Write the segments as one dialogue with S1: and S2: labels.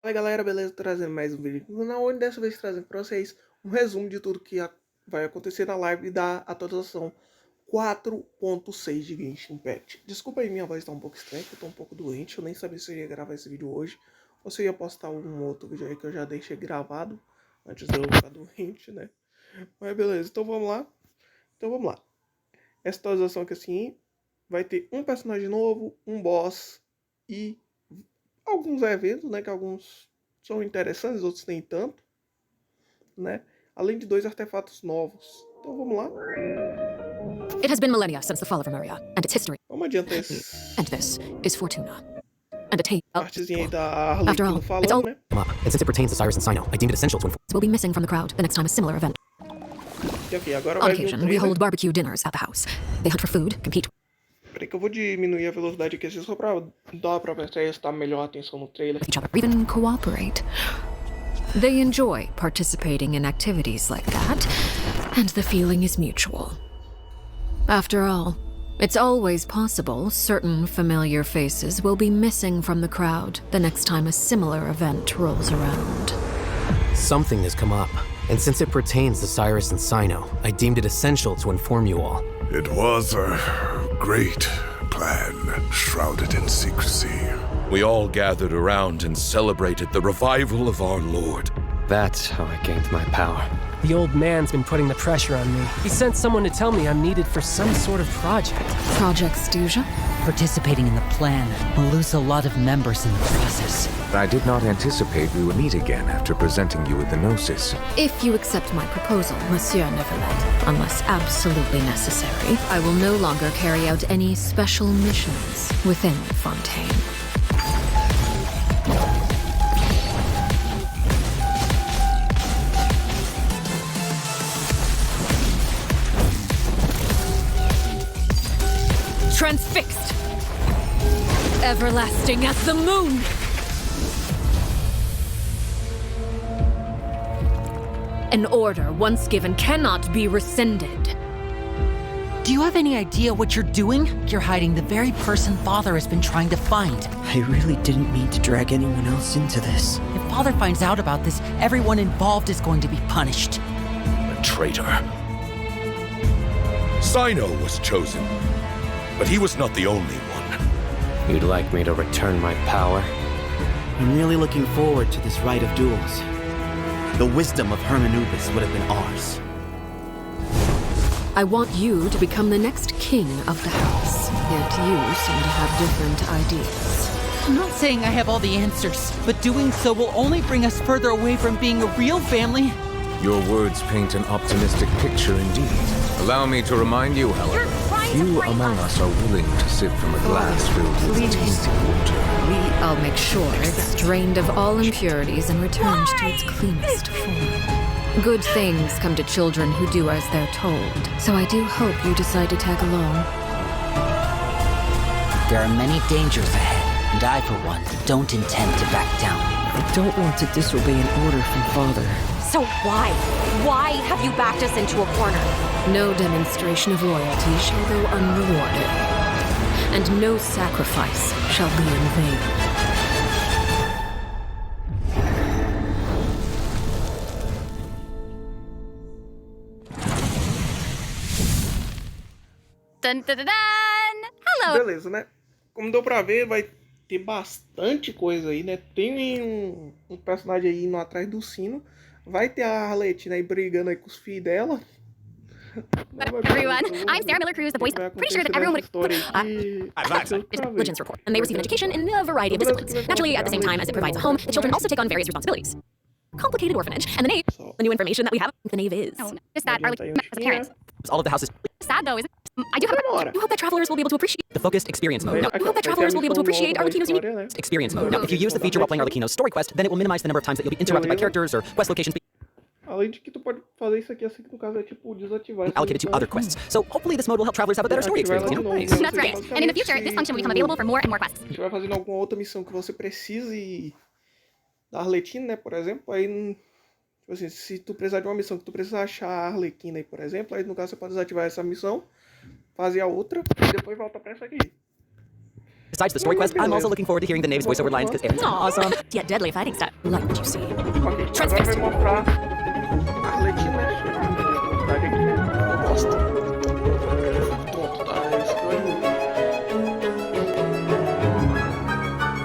S1: Fala galera, beleza? Trazendo mais um vídeo aqui no canal, onde dessa vez trazendo pra vocês um resumo de tudo que vai acontecer na live da atualização 4.6 de Genshin Impact. Desculpa aí, minha voz tá um pouco estranha, porque eu tô um pouco doente, eu nem sabia se eu ia gravar esse vídeo hoje, ou se eu ia postar algum outro vídeo aí que eu já deixei gravado, antes de eu ficar doente, né? Mas beleza, então vamos lá. Essa atualização aqui assim, vai ter um personagem novo, um boss e alguns eventos, né, que alguns são interessantes, outros nem tanto, né? Além de 2 artefatos novos. Então vamos lá.
S2: It has been millennia since the fall of Remuria, and its history.
S1: Vamos adiantar esse...
S2: And this is Fortuna. And a tape.
S1: Partezinha aí da Arlequina falando, né?
S3: And since it pertains to Cyrus and Sino, I deemed it essential to inform.
S2: Will be missing from the crowd the next time a similar event.
S1: Ok, agora
S2: On
S1: vai vir
S2: occasion, we hold barbecue dinners at the house. They hunt for food, compete.
S1: Peraí que eu vou diminuir a velocidade aqui, só pra dar pra prestar melhor atenção no trailer.
S2: Each other, even cooperate. They enjoy participating in activities like that, and the feeling is mutual. After all, it's always possible certain familiar faces will be missing from the crowd the next time a similar event rolls around.
S3: Something has come up, and since it pertains to Cyrus and Sino, I deemed it essential to inform you all.
S4: It was a great plan, shrouded in secrecy.
S5: We all gathered around and celebrated the revival of our Lord.
S6: That's how I gained my power.
S7: The old man's been putting the pressure on me. He sent someone to tell me I'm needed for some sort of project.
S2: Project Stuja?
S8: Participating in the plan will lose a lot of members in the process.
S9: I did not anticipate we would meet again after presenting you with the Gnosis.
S2: If you accept my proposal, Monsieur Neverlet, unless absolutely necessary, I will no longer carry out any special missions within Fontaine. Transfixed! Everlasting as the moon! An order once given cannot be rescinded.
S8: Do you have any idea what you're doing? You're hiding the very person Father has been trying to find.
S10: I really didn't mean to drag anyone else into this.
S8: If Father finds out about this, everyone involved is going to be punished.
S5: A traitor. Sino was chosen, but he was not the only one.
S6: You'd like me to return my power?
S10: I'm really looking forward to this rite of duels. The wisdom of Hermanubis would have been ours.
S2: I want you to become the next king of the house, yet you seem to have different ideas.
S8: I'm not saying I have all the answers, but doing so will only bring us further away from being a real family.
S9: Your words paint an optimistic picture indeed. Allow me to remind you, however, few among us are willing to sip from a glass filled with tasty water.
S2: I'll make sure it's drained of all impurities and returned to its cleanest form. Good things come to children who do as they're told, so I do hope you decide to tag along.
S8: There are many dangers ahead, and I, for one, don't intend to back down.
S10: I don't want to disobey an order from Father.
S11: So why? Why have you backed us into a corner?
S2: No demonstration of loyalty shall go unrewarded, and no sacrifice shall be in vain.
S11: Dun, dun, dun, dun. Hello!
S1: Beleza, né? Como deu pra ver, vai ter bastante coisa aí, né? Tem um personagem aí indo atrás do sino. Vai ter a Arlequina aí brigando aí com os filhos dela.
S11: Everyone, I'm Sarah Miller Cruz, the voice. Pretty sure that everyone would. Legends report, and they receive an education in a variety of disciplines. Naturally, at the same time as it provides a home, the children also take on various responsibilities. Complicated orphanage, and the knave. The new information that we have, the knave is. Oh, just that Arlequina has a parent.
S6: All of the houses.
S11: Sad though, is it? I do
S2: hope that travelers will be able to appreciate
S6: The focused experience mode.
S2: I hope that travelers will be able to appreciate Arlequina's unique
S6: Experience mode. Now, if you use the feature while playing Arlequino's story quest, then it will minimize the number of times that you'll be interrupted by characters or quest locations
S1: Além de que tu pode fazer isso aqui, assim que no caso é tipo desativar.
S6: allocated to other quests. So hopefully this mode will help travelers have a better story experience. You know? Nice.
S11: That's right. And in the future, this function will become available for more and more quests.
S1: A gente vai fazendo alguma outra missão que você precise da Arlequina, né, por exemplo, aí, tipo assim, se tu precisar de uma missão que tu precisa achar a Arlequina aí, por exemplo, aí no caso você pode desativar essa missão, fazer a outra e depois volta pra essa aqui.
S6: Besides the story quest, I'm also looking forward to hearing the Knave's voiceover lines because Aaron's awesome.
S11: Yeah, deadly fighting style.
S2: Like what you see.
S1: Ok, agora vai mostrar a Arlequina. Eu gosto. Pronto, tá.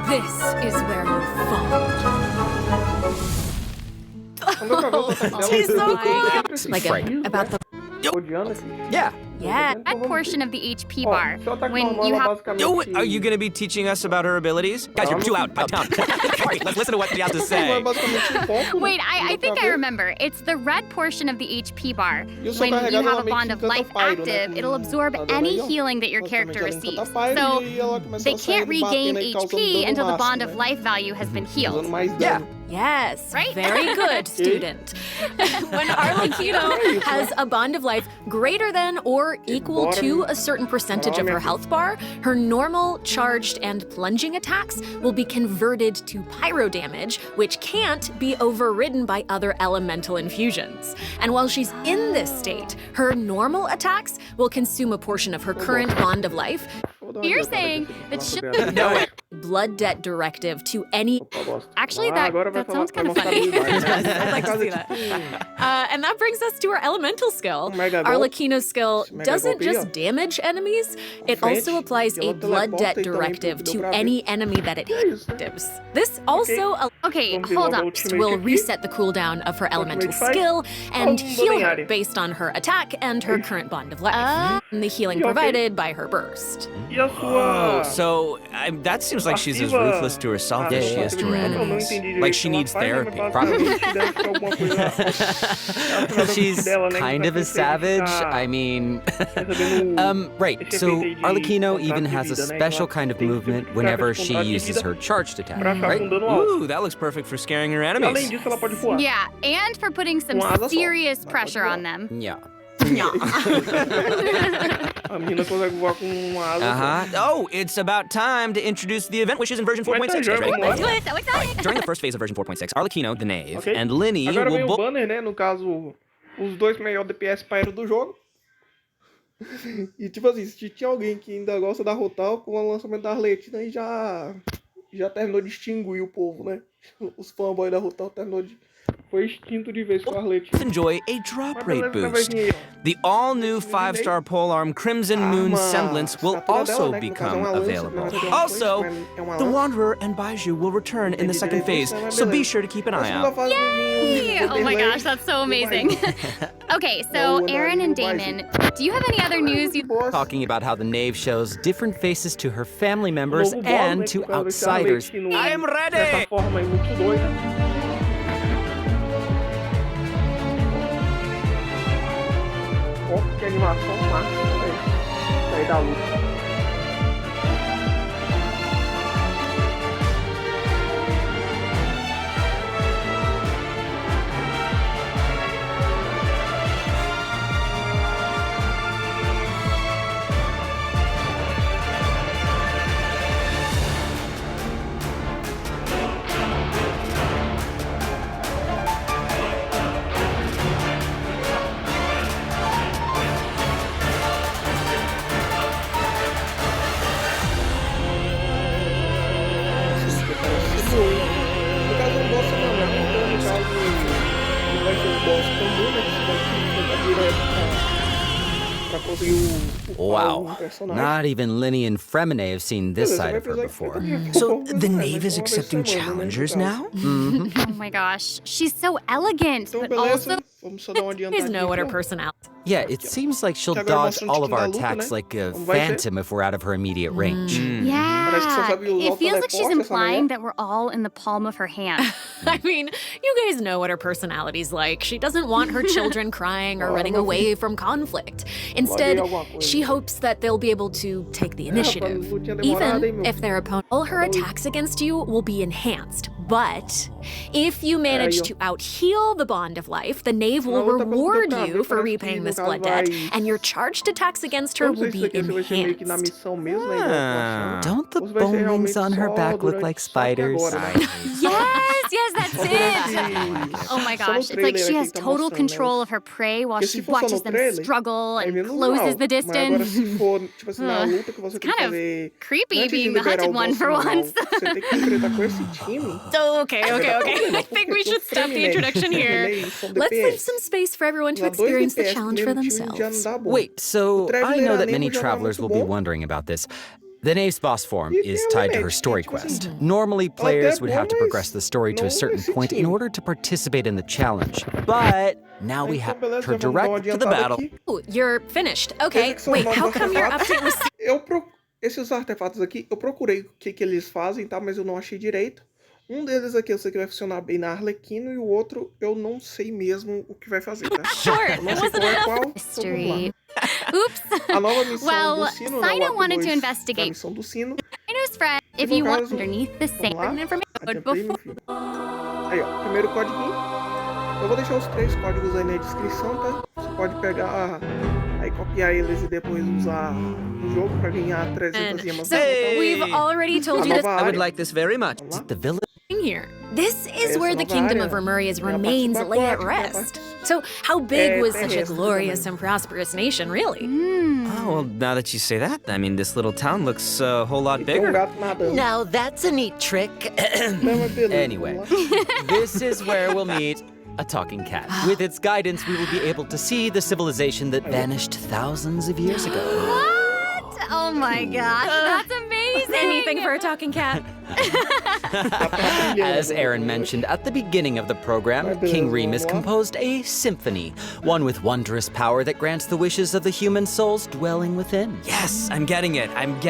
S2: This is where you fall.
S11: She's so cool.
S2: Like about the
S6: Yeah.
S11: Yeah, that portion of the HP bar. When you have...
S6: Are you going to be teaching us about her abilities? Guys, you're 2 out. Down. Alright, let's listen to what she has to say.
S11: Wait, I think I remember. It's the red portion of the HP bar. When you have a bond of life active, it'll absorb any healing that your character receives. So they can't regain HP until the bond of life value has been healed.
S6: Yeah.
S2: Yes,
S11: Right?
S2: very good, student. When Arlecchino has a bond of life greater than or equal to a certain percentage of her health bar, her normal, charged, and plunging attacks will be converted to pyro damage, which can't be overridden by other elemental infusions. And while she's in this state, her normal attacks will consume a portion of her current bond of life.
S11: You're saying that should
S6: No way.
S2: Blood debt directive to any.
S11: Actually, that sounds kind of funny.
S2: I'd like to see that. And that brings us to our elemental skill. Arlecchino's skill doesn't just damage enemies, it also applies a blood debt directive to any enemy that it hits. This also
S11: Okay, hold on.
S2: will reset the cooldown of her elemental skill and heal her based on her attack and her current bond of life. And the healing provided by her burst.
S6: Oh, so that seems like she's as ruthless to herself as she is to her enemies. Like she needs therapy, probably.
S12: She's kind of a savage. I mean, right. So Arlecchino even has a special kind of movement whenever she uses her charged attack, right?
S6: Ooh, that looks perfect for scaring her enemies.
S11: Yeah, and for putting some serious pressure on them.
S12: Yeah.
S6: Oh, it's about time to introduce the event wishes in version 4.6. Ready?
S11: Let's do it, so excited!
S6: During the first phase of version 4.6, Arlecchino, the Knave, and Linny
S1: Agora vem
S6: will
S1: o
S6: both...
S1: banner, né? No caso, os dois melhores DPS pyro do jogo. E tipo assim, se tinha alguém que ainda gosta da Rotal, com o lançamento da Arlequina aí já terminou de extinguir o povo, né? Os fanboys da Rotal terminou de... Foi extinto de vez com a Arlequina.
S6: enjoy a drop rate boost. The all-new 5-star polearm Crimson Moon Semblance will also become available. Also, the Wanderer and Baiju will return in the second phase, so be sure to keep an eye out.
S11: Yay! Oh my gosh, that's so amazing. Okay, so Aaron and Damon, do you have any other news you...
S12: Talking about how the Knave shows different faces to her family members and to outsiders.
S6: I am ready!
S1: Dessa forma aí muito doida. Ó, que animação máxima aí. Aí da luta.
S12: Wow. Not even Linny and Fremine have seen this side of her before.
S6: So, the Knave is accepting challengers now?
S12: Mm-hmm.
S11: Oh my gosh, she's so elegant, but also...
S2: You guys know what her personality.
S12: Yeah, it seems like she'll dodge all of our attacks like a phantom if we're out of her immediate range.
S11: Yeah, it feels like she's implying that we're all in the palm of her hand.
S2: I mean, you guys know what her personality's like. She doesn't want her children crying or running away from conflict. Instead, she hopes that they'll be able to take the initiative, even if their opponent. All her attacks against you will be enhanced, but if you manage to out-heal the Bond of Life, the Knave will reward you for repaying this blood debt, and your charged attacks against her will be enhanced.
S12: Don't the bone wings on her back look like spiders?
S11: Yes, that's it. Oh my
S1: Só no
S11: gosh, it's like
S1: trailer
S11: she
S1: aqui
S11: has
S1: que tá
S11: total
S1: mostrando, né?
S11: control of her prey while
S1: Porque
S11: she
S1: se for só
S11: watches
S1: no
S11: them
S1: trailer,
S11: struggle
S1: é
S11: and
S1: menos
S11: closes
S1: mal.
S11: the
S1: Mas agora
S11: distance.
S1: se for, tipo assim, na luta que você tem que
S11: kind of
S1: fazer...
S11: creepy
S1: não é de
S11: being the
S1: liberar
S11: hunted
S1: o
S11: one
S1: boss
S11: for
S1: final,
S11: once.
S1: você tem que enfrentar com esse time.
S11: Okay. I think we should stop the introduction here.
S2: Let's leave some space for everyone to experience the challenge for themselves.
S3: Wait, so I know that many travelers will be wondering about this. The Nave's boss form is tied to her story quest. Normally, players would have to progress the story to a certain point in order to participate in the challenge. But now we have her direct to the battle.
S2: Ooh, you're finished. Okay, wait, how come your update was...
S1: Esses artefatos aqui, eu procurei o que eles fazem, tá? Mas eu não achei direito. Um deles aqui eu sei que vai funcionar bem na Arlequino e o outro eu não sei mesmo o que vai fazer, tá?
S11: Sure,
S1: Eu não sei qual é qual.
S11: Mystery. Oops.
S1: A nova missão
S11: Well,
S1: do sino, né?
S11: Sino
S1: O
S11: wanted
S1: ato
S11: to
S1: 2 da
S11: investigate.
S1: missão do sino.
S11: Sino's friend, if
S1: No
S11: you want
S1: caso,
S11: underneath the same
S1: vamos lá.
S11: information
S1: Adiantei, meu
S11: before.
S1: filho. Aí, ó, primeiro código. Eu vou deixar os 3 códigos aí na descrição, tá? Você pode pegar, aí copiar eles e depois usar no jogo pra ganhar 300 gemas.
S2: So, we've already told you this
S6: I would like this very much.
S3: The village?
S2: here. This is where the kingdom of Remuria's remains lay at rest. So, how big was such a glorious and prosperous nation, really?
S6: Oh, well, now that you say that, I mean, this little town looks a whole lot bigger.
S8: Now that's a neat trick.
S3: Anyway, this is where we'll meet a talking cat. With its guidance, we will be able to see the civilization that vanished thousands of years ago.
S11: What? Oh my gosh, that's amazing!
S2: Anything for a talking cat?
S3: As Aaron mentioned at the beginning of the program, King Remus composed a symphony, one with wondrous power that grants the wishes of the human souls dwelling within.
S6: Yes, I'm getting it. I don't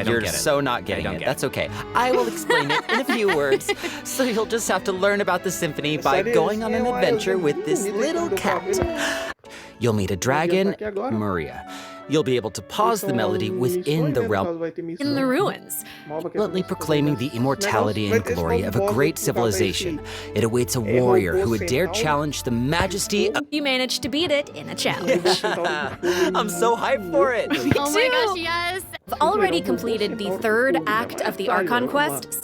S3: You're
S6: get it.
S3: so not getting it. That's okay. I will explain it in a few words. So you'll just have to learn about the symphony by going on an adventure with this little cat. You'll meet a dragon, Maria. You'll be able to pause the melody within the realm,
S2: In the ruins.
S3: bluntly proclaiming the immortality and glory of a great civilization. It awaits a warrior who would dare challenge the majesty of...
S2: You managed to beat it in a challenge.
S3: I'm so hyped for it!
S11: Oh my gosh, yes!
S2: I've already completed the 3rd act of the Archon quest.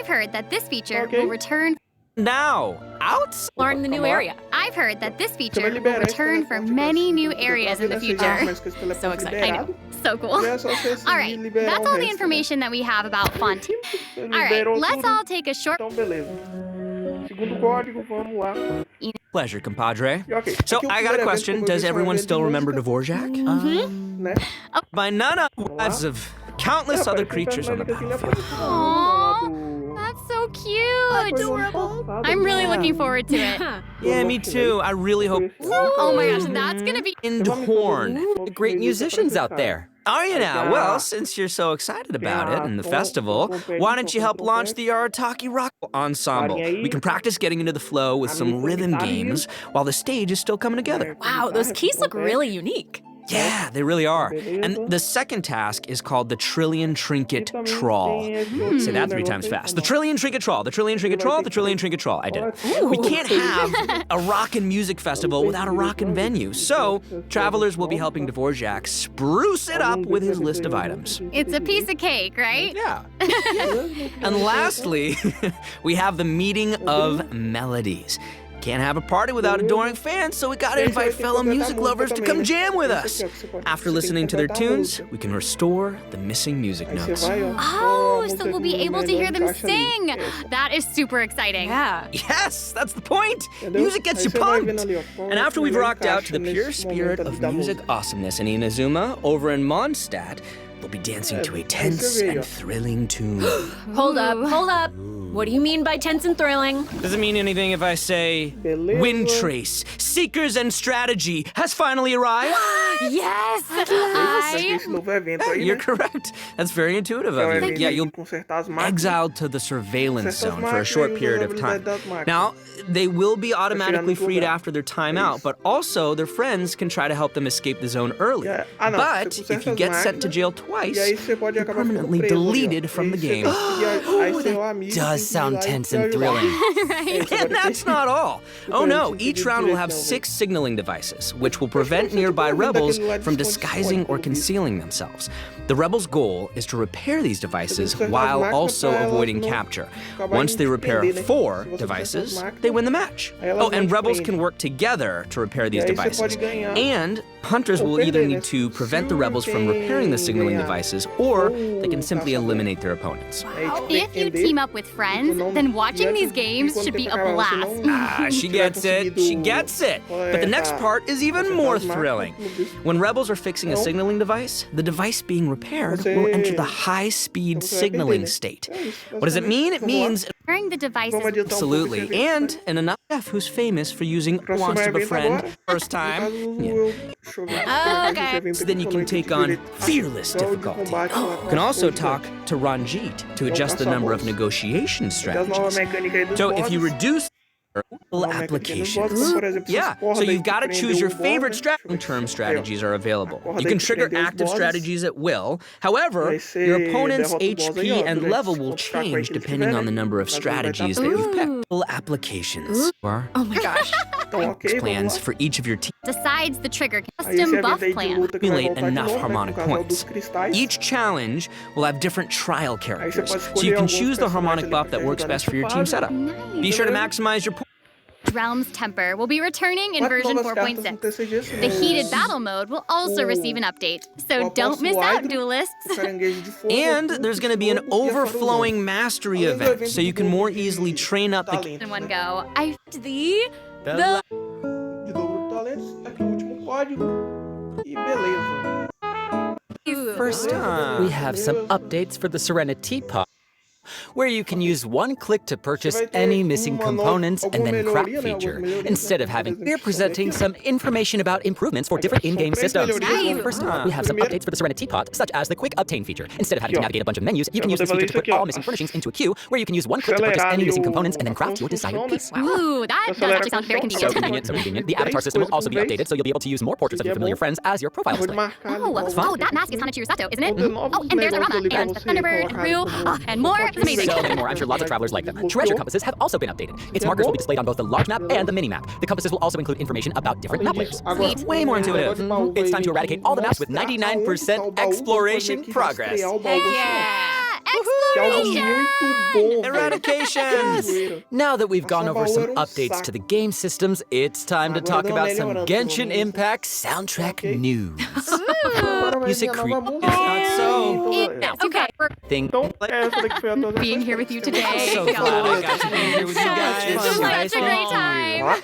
S11: I've heard that this feature will return.
S6: Now, out?
S2: Exploring the new area.
S11: I've heard that this feature will return for many new areas in the future.
S2: So excited.
S11: I know. So cool. Alright, that's all the information that we have about Font. Alright, let's all take a short...
S1: Então, beleza. Segundo código, vamos lá.
S6: Pleasure, compadre.
S1: Okay,
S6: So,
S1: aqui o
S6: I got a
S1: primeiro
S6: question.
S1: evento
S6: Does
S1: foi
S6: everyone
S1: evento de
S6: still remember
S1: música,
S6: Dvorak?
S1: né?
S6: By none of wives of countless other creatures on the battlefield.
S11: Aww, that's so cute!
S2: Adorable.
S11: I'm really looking forward to it.
S6: Yeah, me too. I really hope.
S11: Oh my gosh, that's gonna be...
S6: And Horn.
S3: The great musicians out there.
S6: Are you now? Well, since you're so excited about it and the festival, why don't you help launch the Arataki Rock Ensemble? We can practice getting into the flow with some rhythm games while the stage is still coming together.
S2: Wow, those keys look really unique.
S6: Yeah, they really are. And the second task is called the Trillion Trinket Trawl. Say that 3 times fast. The Trillion Trinket Trawl, the Trillion Trinket Trawl, the Trillion Trinket Trawl. I did it. We can't have a rockin' music festival without a rockin' venue. So, travelers will be helping Dvorak spruce it up with his list of items.
S11: It's a piece of cake, right?
S6: Yeah. And lastly, we have the Meeting of Melodies. Can't have a party without adoring fans, so we gotta invite fellow music lovers to come jam with us. After listening to their tunes, we can restore the missing music notes.
S11: Oh, so we'll be able to hear them sing. That is super exciting.
S2: Yeah.
S6: Yes, that's the point. Music gets you pumped. And after we've rocked out to the pure spirit of music awesomeness in Inazuma, over in Mondstadt, we'll be dancing to a tense and thrilling tune.
S2: Hold up. What do you mean by tense and thrilling?
S6: Does it mean anything if I say Wind Trace, Seekers and Strategy has finally arrived?
S11: Yes!
S6: You're correct. That's very intuitive of you. Yeah, you'll be exiled to the surveillance zone for a short period of time. Now, they will be automatically freed after their time out, but also their friends can try to help them escape the zone early. But if you get sent to jail twice, you're permanently deleted from the game.
S3: That does sound tense and thrilling.
S6: And that's not all. Oh no, each round will have 6 signaling devices, which will prevent nearby rebels from disguising or concealing themselves. The rebels' goal is to repair these devices while also avoiding capture. Once they repair 4 devices, they win the match. Oh, and rebels can work together to repair these devices. And hunters will either need to prevent the rebels from repairing the signaling devices, or they can simply eliminate their opponents.
S11: If you team up with friends, then watching these games should be a blast.
S6: Ah, she gets it. She gets it. But the next part is even more thrilling. When rebels are fixing a signaling device, the device being repaired will enter the high-speed signaling state. What does it mean? It means
S11: repairing the devices.
S6: Absolutely. And another chef who's famous for using wants to befriend first time. Yeah.
S11: Okay.
S6: So then you can take on fearless difficulty. You can also talk to Ranjit to adjust the number of negotiation strategies. So if you reduce applications. Yeah, so you've got to choose your favorite strategy. Long-term strategies are available. You can trigger active strategies at will. However, your opponent's HP and level will change depending on the number of strategies that you've picked. Applications.
S11: Oh my gosh.
S6: Plans for each of your teams.
S11: Decides the trigger custom buff plan.
S6: Accumulate enough harmonic points. Each challenge will have different trial characters, so you can choose the harmonic buff that works best for your team setup. Be sure to maximize your points.
S11: Realm's Temper will be returning in version 4.6. The heated battle mode will also receive an update, so don't miss out, duelists.
S6: And there's going to be an overflowing mastery event, so you can more easily train up the...
S11: In one go, I the...
S3: First up, we have some updates for the Serenity Pod, where you can use one click to purchase any missing components and then craft feature, instead of having we're presenting some information about improvements for different in-game systems. First up, we have some updates for the Serenity Pod, such as the Quick Obtain feature. Instead of having to navigate a bunch of menus, you can use this feature to put all missing furnishings into a queue, where you can use one click to purchase any missing components and then craft your desired piece.
S11: Ooh, that does actually sound very convenient.
S3: So convenient, so convenient. The avatar system will also be updated, so you'll be able to use more portraits of your familiar friends as your profile display.
S11: Oh, that mask is Hanachiru Sato, isn't it? Oh, and there's Arama, and the Thunderbird, Ryu, and more. It's amazing.
S3: So many more. I'm sure lots of travelers like them. Treasure compasses have also been updated. Its markers will be displayed on both the large map and the mini map. The compasses will also include information about different map layers.
S11: Sweet.
S6: Way more intuitive.
S3: It's time to eradicate all the maps with 99% exploration progress.
S11: Yeah! Exploration!
S6: Eradication!
S3: Now that we've gone over some updates to the game systems, it's time to talk about some Genshin Impact soundtrack news.
S6: You say creep. It's not so.
S11: Okay.
S3: Thing.
S11: Being here with you today.
S6: So glad I got to be here with you guys.
S11: Such a great time.